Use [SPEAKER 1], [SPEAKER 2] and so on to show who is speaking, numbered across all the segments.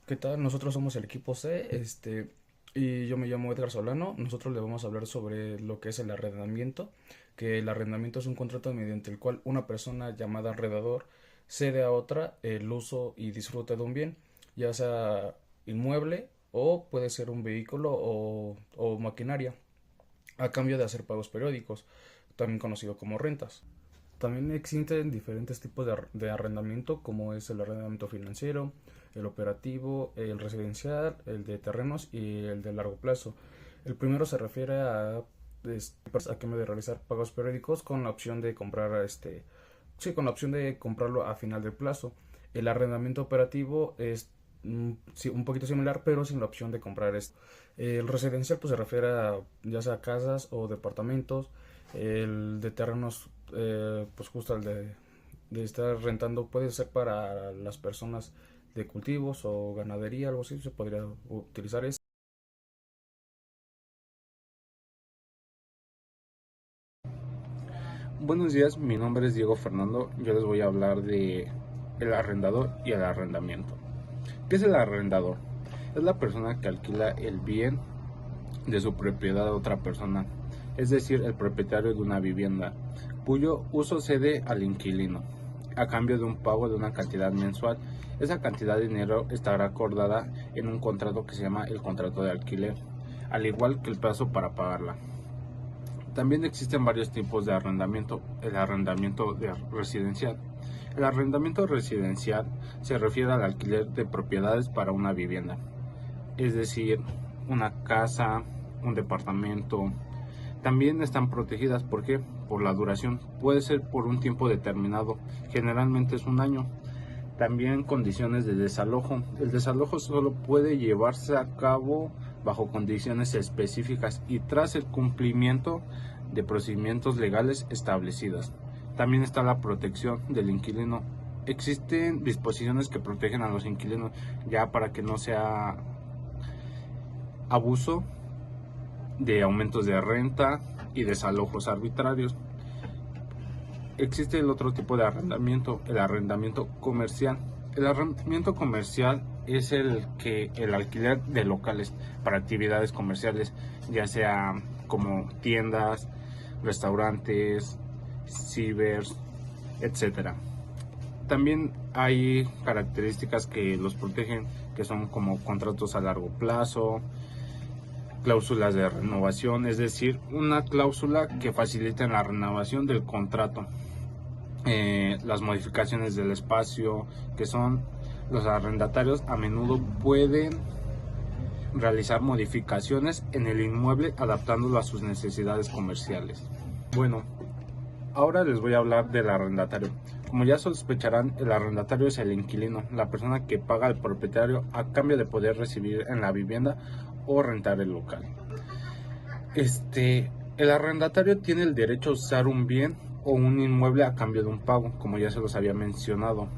[SPEAKER 1] ¿Qué tal? Nosotros somos el equipo C, y yo me llamo Edgar Solano. Nosotros le vamos a hablar sobre lo que es el arrendamiento, que el arrendamiento es un contrato mediante el cual una persona llamada arrendador cede a otra el uso y disfrute de un bien, ya sea inmueble o puede ser un vehículo o maquinaria, a cambio de hacer pagos periódicos, también conocido como rentas. También existen diferentes tipos de arrendamiento, como es el arrendamiento financiero, el operativo, el residencial, el de terrenos y el de largo plazo. El primero se refiere a cambio de realizar pagos periódicos con la opción de comprar sí, con la opción de comprarlo a final del plazo. El arrendamiento operativo es sí, un poquito similar, pero sin la opción de comprar esto. El residencial pues se refiere a ya sea casas o departamentos. El de terrenos, pues justo de estar rentando, puede ser para las personas de cultivos o ganadería, algo así, se podría utilizar eso.
[SPEAKER 2] Buenos días, mi nombre es Diego Fernando. Yo les voy a hablar de el arrendador y el arrendamiento. ¿Qué es el arrendador? Es la persona que alquila el bien de su propiedad a otra persona, es decir, el propietario de una vivienda, cuyo uso cede al inquilino, a cambio de un pago de una cantidad mensual. Esa cantidad de dinero estará acordada en un contrato que se llama el contrato de alquiler, al igual que el plazo para pagarla. También existen varios tipos de arrendamiento. El arrendamiento residencial. El arrendamiento residencial se refiere al alquiler de propiedades para una vivienda, es decir, una casa, un departamento. También están protegidas, ¿por qué? Por la duración. Puede ser por un tiempo determinado, generalmente es un año. También condiciones de desalojo. El desalojo solo puede llevarse a cabo bajo condiciones específicas y tras el cumplimiento de procedimientos legales establecidos. También está la protección del inquilino. Existen disposiciones que protegen a los inquilinos ya para que no sea abuso de aumentos de renta y desalojos arbitrarios. Existe el otro tipo de arrendamiento, el arrendamiento comercial. El arrendamiento comercial es el alquiler de locales para actividades comerciales, ya sea como tiendas, restaurantes, cibers, etcétera. También hay características que los protegen, que son como contratos a largo plazo, cláusulas de renovación, es decir, una cláusula que facilita la renovación del contrato. Las modificaciones del espacio, que son los arrendatarios a menudo pueden realizar modificaciones en el inmueble adaptándolo a sus necesidades comerciales. Bueno, ahora les voy a hablar del arrendatario. Como ya sospecharán, el arrendatario es el inquilino, la persona que paga al propietario a cambio de poder recibir en la vivienda o rentar el local. El arrendatario tiene el derecho a usar un bien o un inmueble a cambio de un pago, como ya se los había mencionado.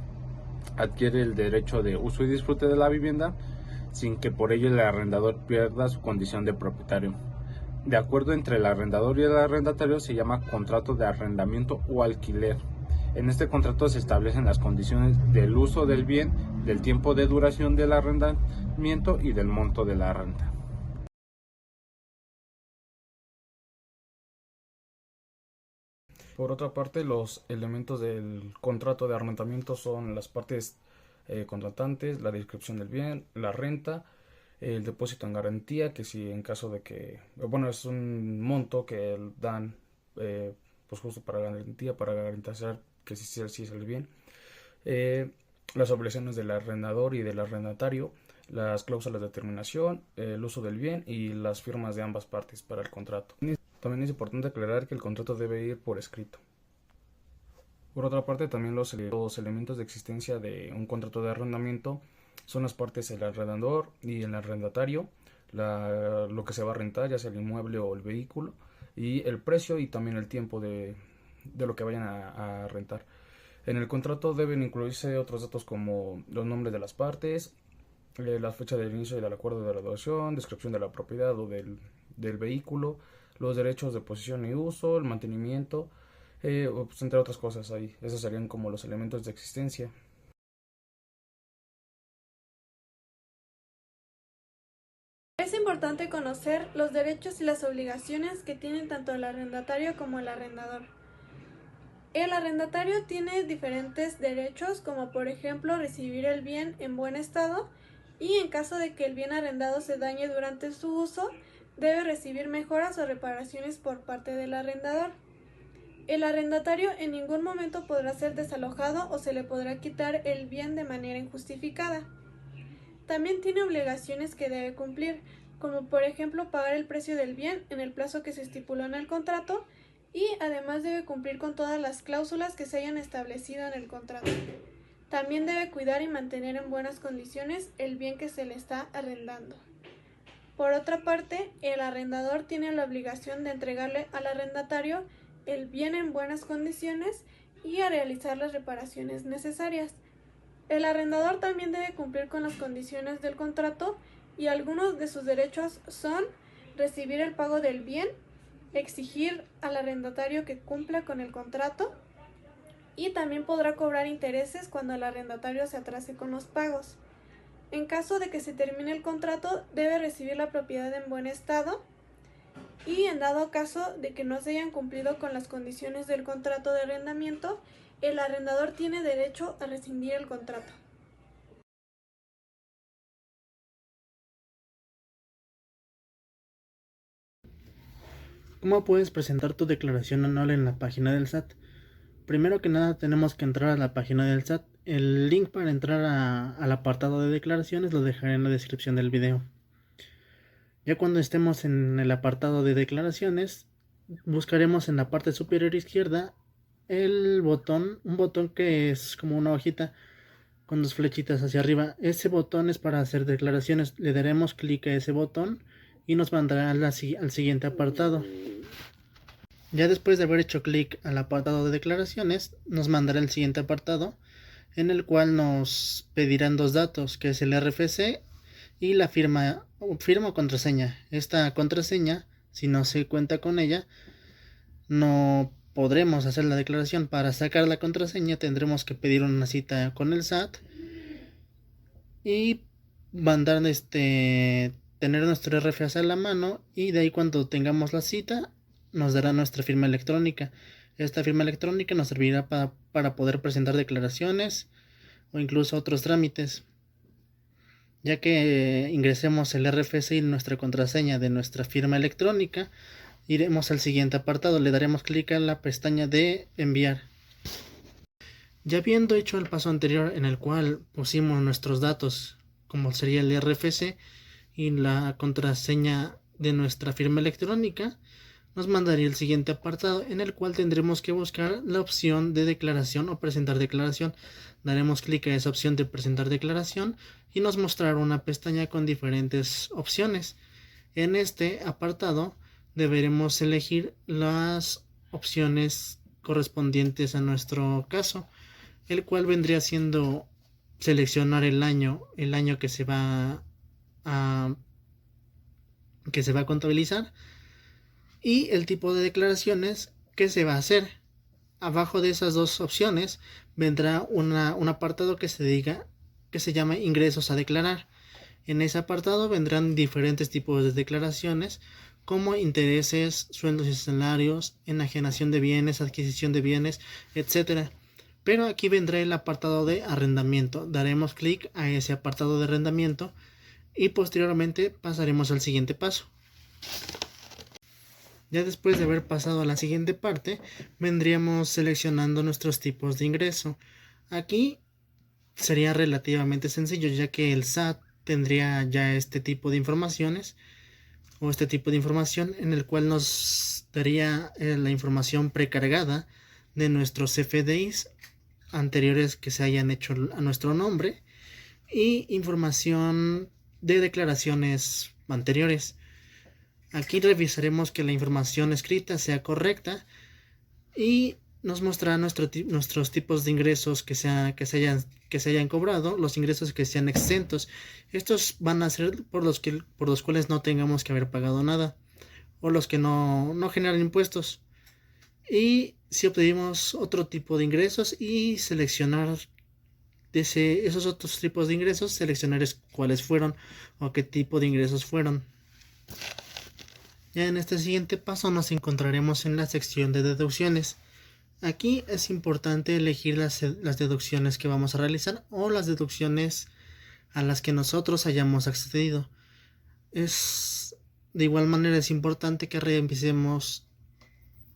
[SPEAKER 2] Adquiere el derecho de uso y disfrute de la vivienda sin que por ello el arrendador pierda su condición de propietario. De acuerdo entre el arrendador y el arrendatario se llama contrato de arrendamiento o alquiler. En este contrato se establecen las condiciones del uso del bien, del tiempo de duración del arrendamiento y del monto de la renta.
[SPEAKER 1] Por otra parte, los elementos del contrato de arrendamiento son las partes contratantes, la descripción del bien, la renta, el depósito en garantía, que si en caso de que, bueno, es un monto que dan, pues justo para garantía, para garantizar que sí es el bien. eh, las obligaciones del arrendador y del arrendatario, las cláusulas de terminación, el uso del bien y las firmas de ambas partes para el contrato. También es importante aclarar que el contrato debe ir por escrito. Por otra parte, también los elementos de existencia de un contrato de arrendamiento son las partes el arrendador y el arrendatario, lo que se va a rentar, ya sea el inmueble o el vehículo, y el precio y también el tiempo de lo que vayan a rentar. En el contrato deben incluirse otros datos como los nombres de las partes, la fecha del inicio y del acuerdo de graduación, descripción de la propiedad o del vehículo, los derechos de posesión y uso, el mantenimiento, pues entre otras cosas ahí. Esos serían como los elementos de existencia.
[SPEAKER 3] Es importante conocer los derechos y las obligaciones que tienen tanto el arrendatario como el arrendador. El arrendatario tiene diferentes derechos, como por ejemplo recibir el bien en buen estado, y en caso de que el bien arrendado se dañe durante su uso, debe recibir mejoras o reparaciones por parte del arrendador. El arrendatario en ningún momento podrá ser desalojado o se le podrá quitar el bien de manera injustificada. También tiene obligaciones que debe cumplir, como por ejemplo pagar el precio del bien en el plazo que se estipuló en el contrato, y además debe cumplir con todas las cláusulas que se hayan establecido en el contrato. También debe cuidar y mantener en buenas condiciones el bien que se le está arrendando. Por otra parte, el arrendador tiene la obligación de entregarle al arrendatario el bien en buenas condiciones y a realizar las reparaciones necesarias. El arrendador también debe cumplir con las condiciones del contrato, y algunos de sus derechos son recibir el pago del bien, exigir al arrendatario que cumpla con el contrato, y también podrá cobrar intereses cuando el arrendatario se atrase con los pagos. En caso de que se termine el contrato, debe recibir la propiedad en buen estado, y en dado caso de que no se hayan cumplido con las condiciones del contrato de arrendamiento, el arrendador tiene derecho a rescindir el contrato.
[SPEAKER 4] ¿Cómo puedes presentar tu declaración anual en la página del SAT? Primero que nada tenemos que entrar a la página del SAT. El link para entrar al apartado de declaraciones lo dejaré en la descripción del video. Ya cuando estemos en el apartado de declaraciones, buscaremos en la parte superior izquierda un botón que es como una hojita con dos flechitas hacia arriba. Ese botón es para hacer declaraciones. Le daremos clic a ese botón y nos mandará al siguiente apartado. Ya después de haber hecho clic al apartado de declaraciones, nos mandará el siguiente apartado, en el cual nos pedirán dos datos, que es el RFC y la firma o contraseña. Esta contraseña, si no se cuenta con ella, no podremos hacer la declaración. Para sacar la contraseña tendremos que pedir una cita con el SAT y mandar tener nuestro RFC a la mano, y de ahí cuando tengamos la cita nos dará nuestra firma electrónica. Esta firma electrónica nos servirá para poder presentar declaraciones o incluso otros trámites. Ya que ingresemos el RFC y nuestra contraseña de nuestra firma electrónica, iremos al siguiente apartado, le daremos clic a la pestaña de enviar. Ya habiendo hecho el paso anterior en el cual pusimos nuestros datos, como sería el RFC y la contraseña de nuestra firma electrónica, nos mandaría el siguiente apartado, en el cual tendremos que buscar la opción de declaración o presentar declaración. Daremos clic a esa opción de presentar declaración y nos mostrará una pestaña con diferentes opciones. En este apartado deberemos elegir las opciones correspondientes a nuestro caso, el cual vendría siendo seleccionar el año que se va a contabilizar, y el tipo de declaraciones que se va a hacer. Abajo de esas dos opciones vendrá un apartado que se llama ingresos a declarar. En ese apartado vendrán diferentes tipos de declaraciones, como intereses, sueldos y salarios, enajenación de bienes, adquisición de bienes, etc. Pero aquí vendrá el apartado de arrendamiento. Daremos clic a ese apartado de arrendamiento y posteriormente pasaremos al siguiente paso. Ya después de haber pasado a la siguiente parte, vendríamos seleccionando nuestros tipos de ingreso. Aquí sería relativamente sencillo, ya que el SAT tendría ya este tipo de informaciones o este tipo de información, en el cual nos daría la información precargada de nuestros CFDIs anteriores que se hayan hecho a nuestro nombre y información de declaraciones anteriores. Aquí revisaremos que la información escrita sea correcta y nos mostrará nuestros tipos de ingresos que se hayan cobrado, los ingresos que sean exentos. Estos van a ser por los cuales no tengamos que haber pagado nada, o los que no generan impuestos. Y si obtenemos otro tipo de ingresos, y seleccionar esos otros tipos de ingresos, seleccionar cuáles fueron o qué tipo de ingresos fueron. Ya en este siguiente paso nos encontraremos en la sección de deducciones. Aquí es importante elegir las deducciones que vamos a realizar o las deducciones a las que nosotros hayamos accedido. De igual manera es importante que revisemos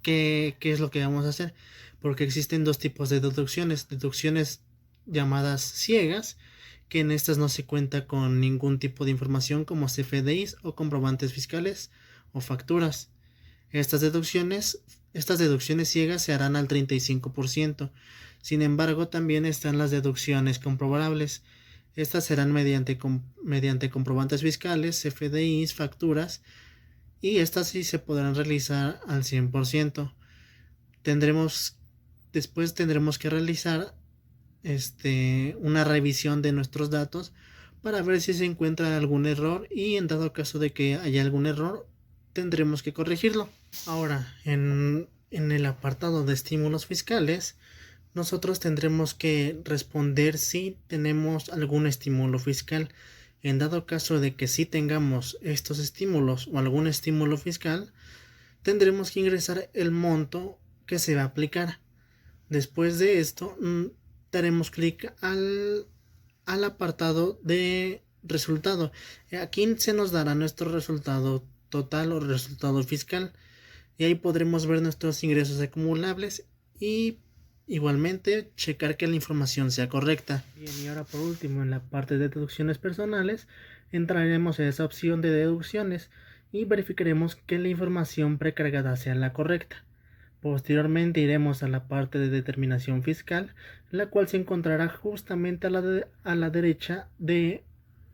[SPEAKER 4] qué es lo que vamos a hacer, porque existen dos tipos de deducciones llamadas ciegas, que en estas no se cuenta con ningún tipo de información como CFDIs o comprobantes fiscales o facturas. Estas deducciones ciegas se harán al 35%. Sin embargo, también están las deducciones comprobables. Estas serán mediante comprobantes fiscales, CFDIs, facturas, y estas sí se podrán realizar al 100%. Después tendremos que realizar una revisión de nuestros datos para ver si se encuentra algún error, y en dado caso de que haya algún error tendremos que corregirlo. Ahora, en el apartado de estímulos fiscales, nosotros tendremos que responder si tenemos algún estímulo fiscal. En dado caso de que sí tengamos estos estímulos o algún estímulo fiscal, tendremos que ingresar el monto que se va a aplicar. Después de esto, daremos clic al apartado de resultado. Aquí se nos dará nuestro resultado total o resultado fiscal, y ahí podremos ver nuestros ingresos acumulables y igualmente checar que la información sea correcta. Bien, y ahora por último, en la parte de deducciones personales, entraremos en esa opción de deducciones y verificaremos que la información precargada sea la correcta. Posteriormente iremos a la parte de determinación fiscal, la cual se encontrará justamente a la derecha de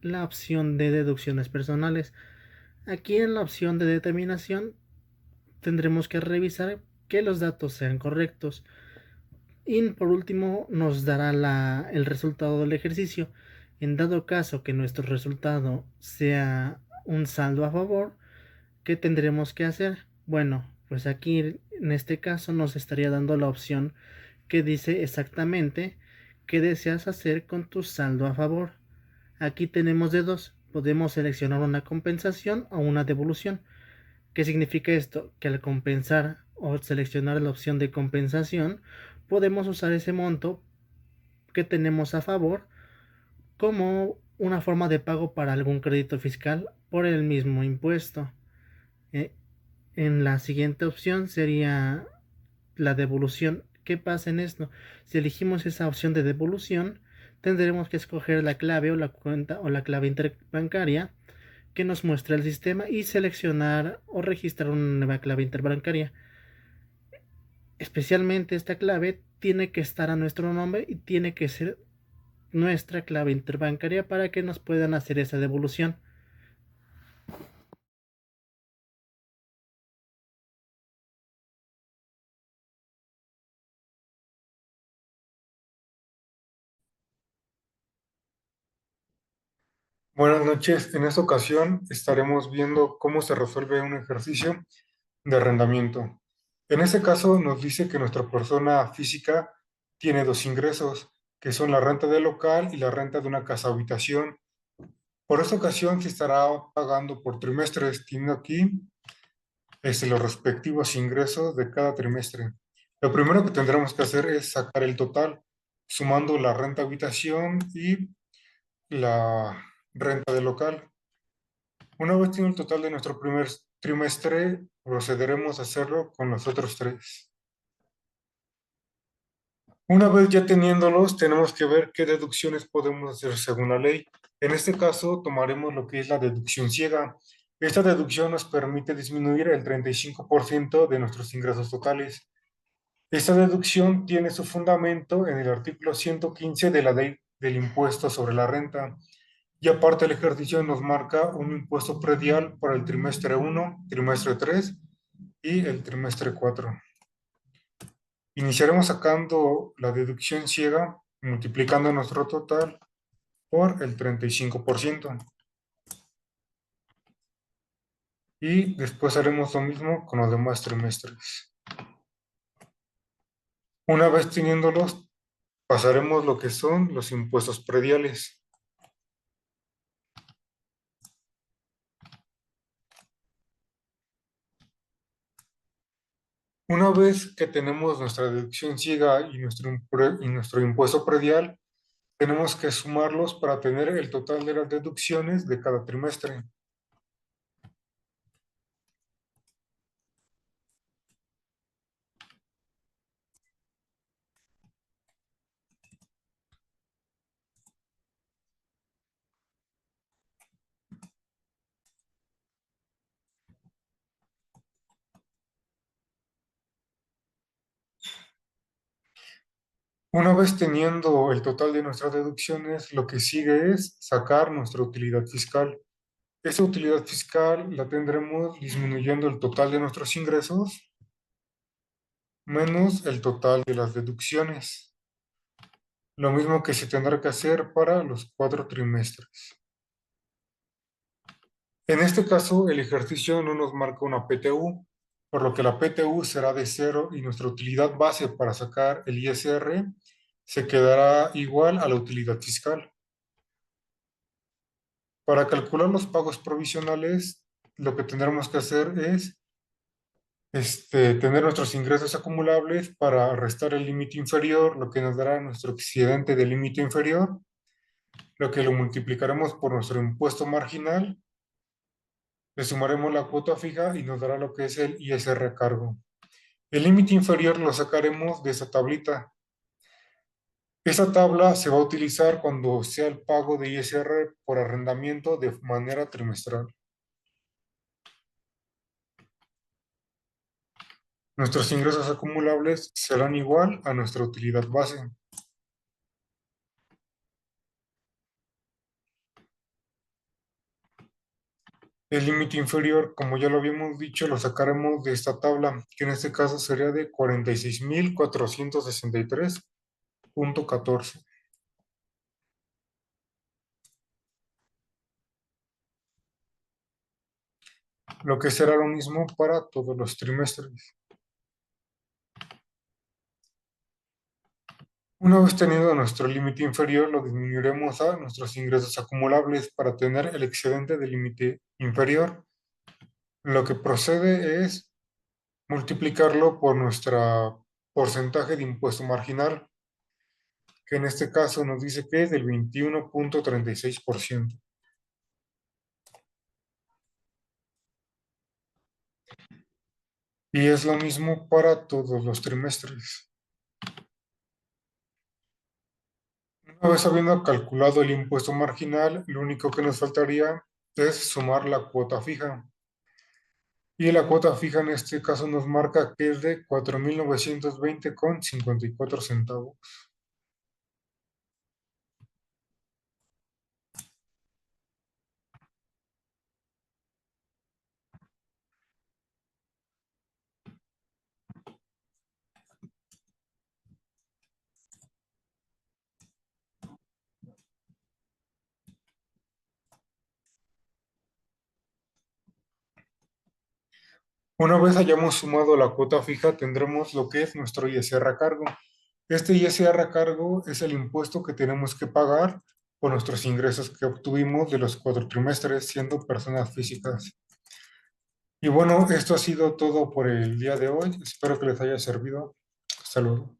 [SPEAKER 4] la opción de deducciones personales. Aquí en la opción de determinación tendremos que revisar que los datos sean correctos, y por último nos dará el resultado del ejercicio. En dado caso que nuestro resultado sea un saldo a favor, ¿qué tendremos que hacer? Bueno, pues aquí en este caso nos estaría dando la opción que dice exactamente qué deseas hacer con tu saldo a favor. Aquí tenemos de dos: podemos seleccionar una compensación o una devolución. ¿Qué significa esto? Que al compensar o seleccionar la opción de compensación, podemos usar ese monto que tenemos a favor como una forma de pago para algún crédito fiscal por el mismo impuesto. En la siguiente opción sería la devolución. ¿Qué pasa en esto? Si elegimos esa opción de devolución, tendremos que escoger la clave o la cuenta o la clave interbancaria que nos muestra el sistema y seleccionar o registrar una nueva clave interbancaria. Especialmente esta clave tiene que estar a nuestro nombre y tiene que ser nuestra clave interbancaria para que nos puedan hacer esa devolución.
[SPEAKER 5] Buenas noches. En esta ocasión estaremos viendo cómo se resuelve un ejercicio de arrendamiento. En este caso nos dice que nuestra persona física tiene dos ingresos, que son la renta del local y la renta de una casa habitación. Por esta ocasión se estará pagando por trimestres, teniendo aquí los respectivos ingresos de cada trimestre. Lo primero que tendremos que hacer es sacar el total, sumando la renta habitación y la renta del local. Una vez tenido el total de nuestro primer trimestre, procederemos a hacerlo con los otros tres. Una vez ya teniéndolos, tenemos que ver qué deducciones podemos hacer según la ley. En este caso, tomaremos lo que es la deducción ciega. Esta deducción nos permite disminuir el 35% de nuestros ingresos totales. Esta deducción tiene su fundamento en el artículo 115 de la ley del impuesto sobre la renta. Y aparte el ejercicio nos marca un impuesto predial para el trimestre 1, trimestre 3 y el trimestre 4. Iniciaremos sacando la deducción ciega, multiplicando nuestro total por el 35%. Y después haremos lo mismo con los demás trimestres. Una vez teniéndolos, pasaremos lo que son los impuestos prediales. Una vez que tenemos nuestra deducción ciega y nuestro impuesto predial, tenemos que sumarlos para tener el total de las deducciones de cada trimestre. Una vez teniendo el total de nuestras deducciones, lo que sigue es sacar nuestra utilidad fiscal. Esa utilidad fiscal la tendremos disminuyendo el total de nuestros ingresos menos el total de las deducciones. Lo mismo que se tendrá que hacer para los 4 trimestres. En este caso, el ejercicio no nos marca una PTU, por lo que la PTU será de 0 y nuestra utilidad base para sacar el ISR se quedará igual a la utilidad fiscal. Para calcular los pagos provisionales, lo que tendremos que hacer es tener nuestros ingresos acumulables para restar el límite inferior, lo que nos dará nuestro excedente del límite inferior, lo que lo multiplicaremos por nuestro impuesto marginal, le sumaremos la cuota fija y nos dará lo que es el ISR a cargo. El límite inferior lo sacaremos de esa tablita. Esa tabla se va a utilizar cuando sea el pago de ISR por arrendamiento de manera trimestral. Nuestros ingresos acumulables serán igual a nuestra utilidad base. El límite inferior, como ya lo habíamos dicho, lo sacaremos de esta tabla, que en este caso sería de 46,463,14. Lo que será lo mismo para todos los trimestres. Una vez tenido nuestro límite inferior, lo disminuiremos a nuestros ingresos acumulables para tener el excedente del límite inferior. Lo que procede es multiplicarlo por nuestro porcentaje de impuesto marginal, que en este caso nos dice que es del 21,36%. Y es lo mismo para todos los trimestres. Una vez habiendo calculado el impuesto marginal, lo único que nos faltaría es sumar la cuota fija. Y la cuota fija en este caso nos marca que es de 4,920,54 centavos. Una vez hayamos sumado la cuota fija, tendremos lo que es nuestro ISR a cargo. Este ISR a cargo es el impuesto que tenemos que pagar por nuestros ingresos que obtuvimos de los 4 trimestres siendo personas físicas. Y bueno, esto ha sido todo por el día de hoy. Espero que les haya servido. Hasta luego.